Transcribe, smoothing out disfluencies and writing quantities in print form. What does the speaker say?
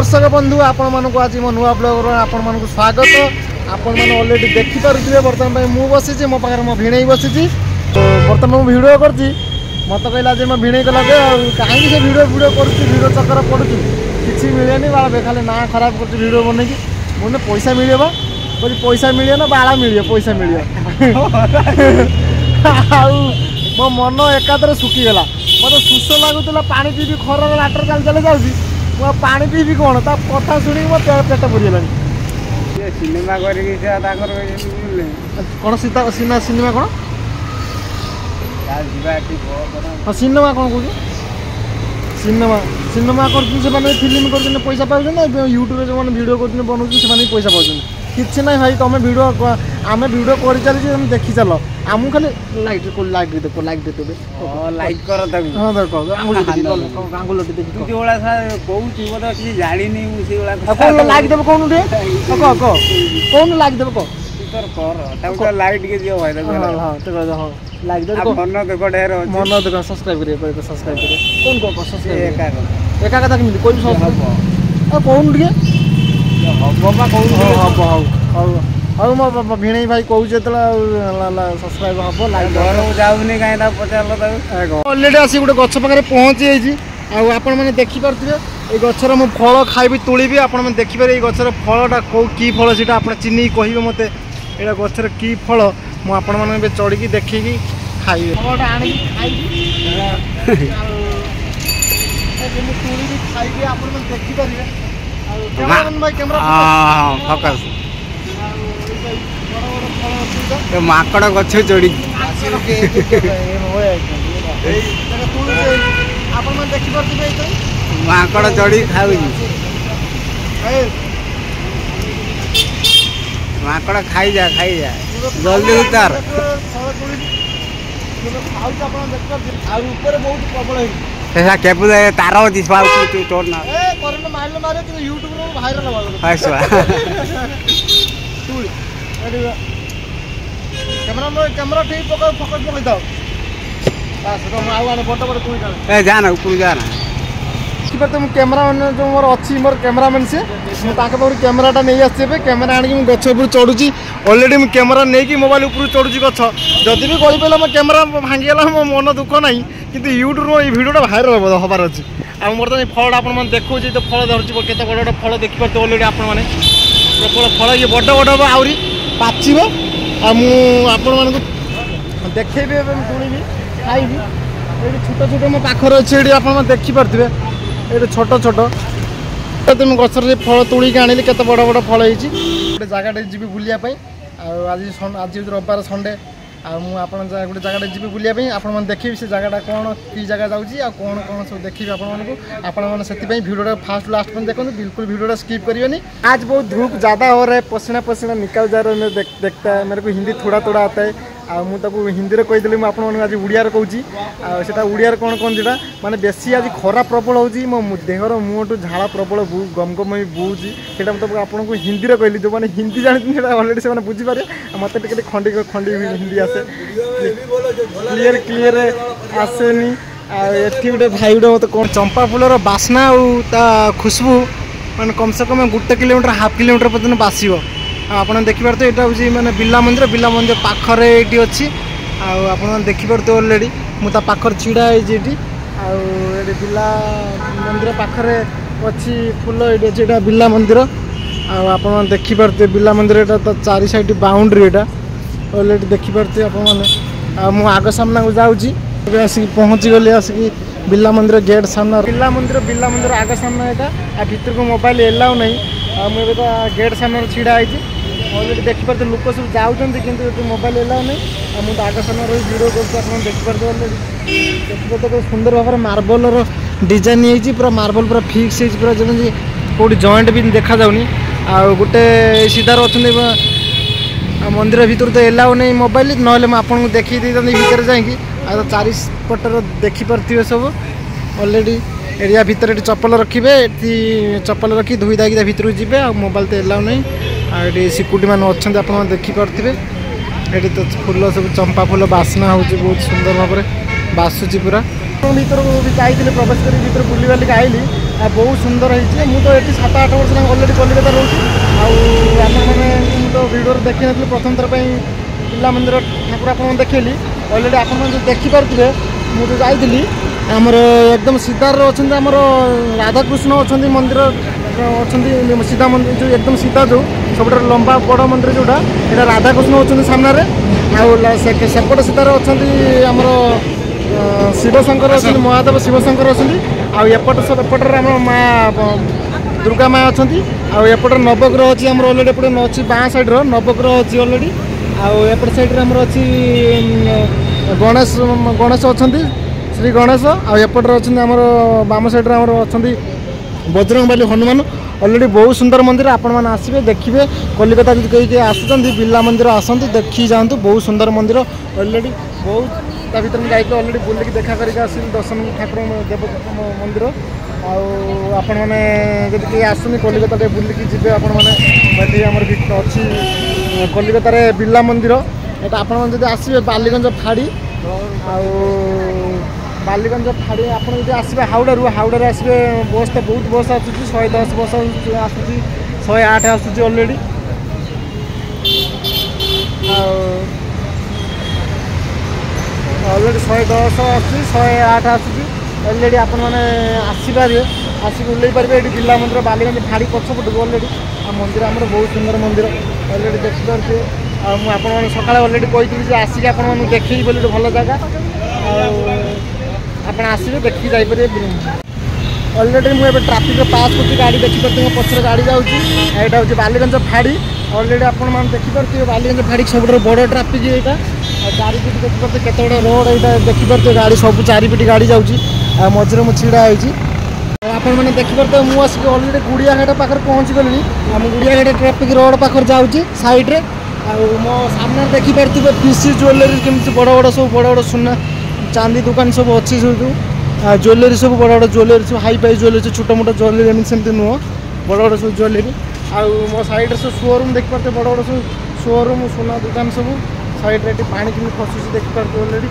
दर्शक बंधु आपण मानक आज मो नुआ ब्लॉग आपण मानक स्वागत। आपण मैंने ऑलरेडी देखी पारे बर्तमान मुझे बसी मो पाखे मो भिणई बसी बर्तमान मुझे भिडियो करती मत कहला जे मो भिणई कला कहीं से भिडियो भिडियो चक्कर पड़ू किसी मिले बाला खाली ना खराब कर भिडियो बन मुझे पैसा मिले बोली पैसा मिले ना बाला मिले पैसा मिले मो मन एकादर सुखीगला मत सुश लगुला पा पीबी खर लाटर चल चले जाऊँगी पानी पीबी कौन ता कथा शुणी मो पेट पुरीगला सिनेमा कौन सीता सिनेमा कौन हाँ सिनेमा कौन कौन सिनेमा सिनेमा कर फिल्म कर पैसा पाँच यूट्यूब जो मैंने भिड कर बनाऊँ पैसा पाँच किसी ना भाई तुम भिड आम भिड कर चली तुम देखी चल आम खाली लाइक लाइक देख लाइक देते लाइक कर हाँ देख आंगुल कहूँ जानी कौन लाइक देव कौन कह कौन लाइक देव कह लाइट के दियो भाई हाँ हाँ हाँ लाइक देव मन देख ढेर मन देख सब्सक्राइब करिए सब्सक्राइब करिए कौन कह सब्सक्राइब एका कथा केମିତି कोई सब्सक्राइब कौन टिके बाबा कहूँ हौ मो भिणई भाई कहूँ जो सब्सक्राइब हम लाइक घर जाऊनी कहीं पचार अलरेडी आसी गोटे गछ पाखे पहुँची जाइए आपण मैंने देखिपे ये गचर मु फल खाइबी तुलिबी आपण मैंने देखिपारे ये गचर फलटा कौ कि फल से आप चिन्ह कहे मत यहाँ गचर कि फल मुझे चढ़ी देखिकी खाइबे फलटा आनी तुलिबी खाइबी आप देखिपारे माकड़ गछ चढ़ी माकड़ चढ़ी खाऊ माकड़ खाई जा जल्दी उतार केपु तार अच्छी चोर ना कैमरा ठीक फोकस पकड़ दो जाना ऊपर जाना तुम कैमरा जो मोर अच्छी मोर कैमरामैन से मुझे कैमराटा नहीं आसे कैमेरा आनी गछ उपर चढ़ुची अलरेडी मुझे कैमेरा नहीं मोबाइल उपर चढ़ुची गछ जदि भी गली पे मो कैमेरा भांगीगला मो मन दुख ना कि यूट्यूब ये भिडियोटा भाइराल हबार अच्छी आ बर्तमान फलटा आप देखो तो फल धरती केते बड़ बड़ फल देखिपे अलरेडी आप प्रबल फल ये बड़ बड़ आहरी पाचिब आपण देखेबी शुणी खाइबी ये छोट छोट मो पाखर अच्छे ये आप देखिपे ये छोट छोट तुम गचर फल तुलिक आनी केते बड़ बड़ फल होती गोटे जगह जी बुलापी आज रविवार संडे आप गोटे जगह जी बुलापी आप देखिए से जगह कौन कि जगह जाऊँगी कौन कौन सब देखिए आपने से भिडियो फास्ट लास्ट में देखो बिल्कुल भिडियो स्किप करिए। आज बहुत धूप ज़्यादा हो रहा है पसीना पसीना निकल जा रहा है देखता है मेरे को हिंदी थोड़ा थोड़ा आता है मुझे हिंदी में कहीदेली मुझे आज उड़िया कहूँ से उड़िया कौन कौन जोटा माने बेसी आज खरा प्रबल हो मो देहर मुहटू झाड़ा प्रबल गम गम बोची से आपको हिंदी में कहली जो मैंने हिंदी जानते अलरेडी से बुझीपारे मत खंडी खंडी हिंदी आसे क्लीयर क्लीयर आसेनी एटी गोटे भाई गोटे मत कौन चंपा फूलर बास्ना और खुशबू मैंने कम से कम 1 किलोमीटर हाफ किलोमीटर पर्यटन बासिब आप देखिपे यहाँ हूँ मैंने बिला मंदिर पाखरे ये अच्छी आप देखिपे अलरेडी मुझे पाखर छिड़ा ये बिला मंदिर पाखरे अच्छी फूल ये अच्छी बिला मंदिर आप देखिपे बिला मंदिर तो चारि साइड बाउंड्री यहाँ अलरेडी देखिपे आप आग सामना को जाऊँगी आसिक पहुँची गली आसिक बिला मंदिर गेट सामना बिला मंदिर आग सामना यहाँ भर को मोबाइल एलाउ नहीं मुझे गेट सामने छिड़ा अलरेडी देखिपे लोक सब जाऊँच कि मोबाइल एलाउ नहीं मुझे आग सामने रही भिडियो कर देखिपे अलरेडी देखिए सुंदर भाव मार्बल डिजाइन होती पूरा मार्बल पूरा फिक्स पूरा जमी कौटी जॉइंट भी देखा जाऊनी गोटे सीधार अच्छा मंदिर भीतर तो एलाउ नहीं मोबाइल ना आपको देखी भीतर जाकि चारिपटर देखिपे सब अलरेडी एरिया भितर चप्पल रखिए चप्पल रखी धोई दागी भीतर जी मोबाइल तो एलाउ नहीं ये सिक्यूरीटी मैंने अच्छा आप देखिपे ये तो फूल सब चंपा फूल बास्ना हो बहुत सुंदर भाव में बासुची पूरा भीतर भी जाइए प्रवेश कर भीतर बुली बालिक आइली बहुत सुंदर है। मुझे तो ये 7-8 वर्ष अलरेडी कलिकता रोचे आपने तो भिडियो देखी नी प्रथम थर पिला मंदिर ठाकुर आप देखली अलरेडी आप देखिपे मुझे जाइली आमर एकदम सीधार अच्छा आमर राधाकृष्ण अच्छा मंदिर अच्छा सीधा मंदिर जो एकदम सीधा जो सब लंबा बड़ मंदिर जोटा यहाँ राधाकृष्ण अच्छा सामने सेपट सीधार अच्छा आमर शिवशंकर अच्छा महादेव शिवशंकर अच्छा एपटे आम माँ दुर्गा माँ अच्छा आउट नवग्रह अच्छी आम अलरेडी एपटे अच्छी बाँ सैड्र नवग्रह अच्छी अलरेडी आउट सैड्रे आम अच्छी गणेश गणेश अच्छा श्री गणेश आउट अच्छा आम बाम सैड्रे आम अच्छा बजरंगबाली हनुमान अलरेडी बहुत सुंदर मंदिर आपण मैंने आसवे देखिए कलिकता जो कहीं आसुँच बिरला मंदिर आसतु देखी जातु बहुत सुंदर मंदिर अलरेडी बहुत ता भर जाइए अलरेडी बुलिक देखा करके आसिल दर्शन ठाकुर देव मंदिर आपण मैंने जब कहीं आसुनी कलिकता बुलिकी जी आपण मैंने आमर अच्छी कलिकता बिरला मंदिर यहाँ आपण जब आसवे बालीगंज फाड़ी बालीगंज फाड़ी आपड़ जो आसवे हावड़ारू हावड़े आसवे बस तो बहुत बस आसूँ 110 बस आसूँ 108 आसूँ अलरेडी अलरेडी 110 आसूँ 108 आसूँ अलरेडी आपण मैंने आसपारे आसिक ओल्ल पारे ये बिरला मंदिर बालीगंज फाड़ी पछपट अलरेडी मंदिर आम बहुत सुंदर मंदिर अलरेडी देखिपे मुझे सका अलरेडी कही आसिक आपको देखी बोली भल जगह आप आसवे देखिए जापरे अलरेडी मुझे ट्राफिक पास कर गाड़ी देखिपे पचर गाड़ी जाऊँगी यहाँ हूँ बालीगंज फाड़ी अलरेडी आपने देखिपे बालीगंज फाड़ी सब बड़ ट्राफिक यहाँ चारिपिट देखिपे केत रोड यहाँ देखिपे गाड़ी सब चारिपिट गाड़ी जाऊँगी मझे मुझे छिड़ा आपने देखिपे मुझे अलरेडी गुड़ियाघाट पाखे पहुँची गली आम गुड़ियाघाट ट्राफिक रोड पाखे जाऊँगी सैड्रे मो सामने देखिपे पीसी ज्वेलरी केमती बड़ बड़ सब बड़ बड़ सुना चांदी दुकान सब अच्छी सब ज्वेलरी सब बड़ बड़ ज्वेलरी सब हाई फाई ज्वेलरी छोट मोट ज्वेलरी एमती सेमती नुह बड़ बड़ सब ज्वेलरी मो साइड सब शोरूम देखिपे बड़ बड़ सब शोरूम सुना दुकान सब सैड्रे पानी केमी खसुची देखिपे अलरेडी